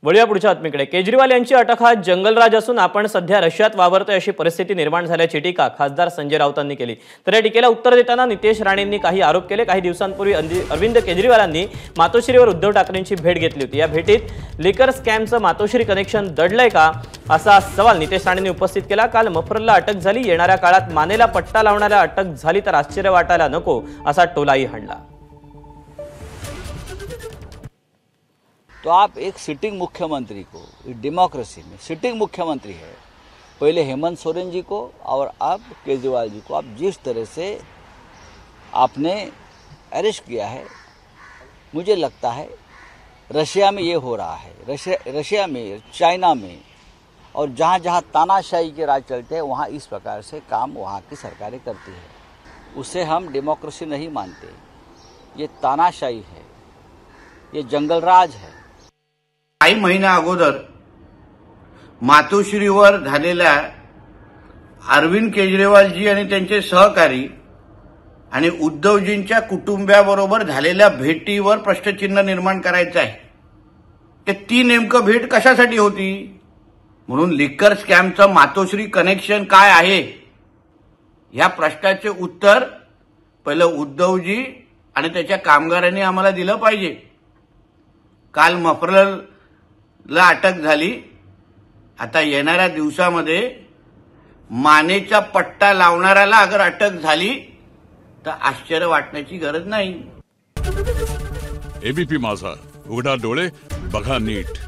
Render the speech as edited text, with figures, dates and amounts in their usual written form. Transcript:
वळूया पुढच्या बातमीकडे। केजरीवाल यांची अटक हा जंगलराज असून आपण सध्या रशियात वावरतोय अशी परिस्थिती निर्माण झाल्याची टीका खासदार संजय राऊतांनी केली। तर या टीकेला उत्तर देताना नितेश राणेंनी काही आरोप केले। काही दिवसांपूर्वी अरविंद केजरीवालांनी मातोश्रीवर उद्धव ठाकरेंची भेट घेतली होती। या भेटीत लिकर स्कॅमचं मातोश्री कनेक्शन दडलंय का असा सवाल नितेश राणेंनी उपस्थित केला। काल मफरलला अटक झाली, येणाऱ्या काळात मानेला पट्टा लावणाऱ्या अटक झाली तर आश्चर्य वाटायला नको असा टोलाही हाणला। तो आप एक सिटिंग मुख्यमंत्री को, डेमोक्रेसी में सिटिंग मुख्यमंत्री है, पहले हेमंत सोरेन जी को और अब केजरीवाल जी को आप जिस तरह से आपने अरेस्ट किया है, मुझे लगता है रशिया में ये हो रहा है। रशिया में, चाइना में और जहाँ जहाँ तानाशाही के राज चलते हैं वहाँ इस प्रकार से काम वहाँ की सरकारें करती है। उसे हम डेमोक्रेसी नहीं मानते, ये तानाशाही है, ये जंगल राज है। काही महिन्या अगोदर मातोश्रीवर झालेल्या अरविंद केजरीवालजी आणि त्यांचे सहकारी आणि उद्धवजींच्या कुटुंबियाबरोबर झालेल्या भेटीवर प्रश्नचिन्ह निर्माण करायचं आहे। ते ती नेमकं भेट कशासाठी होती, म्हणून लिकर स्कॅमचं मातोश्री कनेक्शन काय आहे या प्रश्नाचे उत्तर पहिलं उद्धवजी आणि त्याच्या कामगारांनी आम्हाला दिलं पाहिजे। काल मफरलला अटक झाली, आता येणाऱ्या दिवसामध्ये मानेचा पट्टा लावणाऱ्याला अगर अटक झाली तर आश्चर्य वाटण्याची गरज नाही। एबीपी माझा, उघडा डोळे बघा नीट।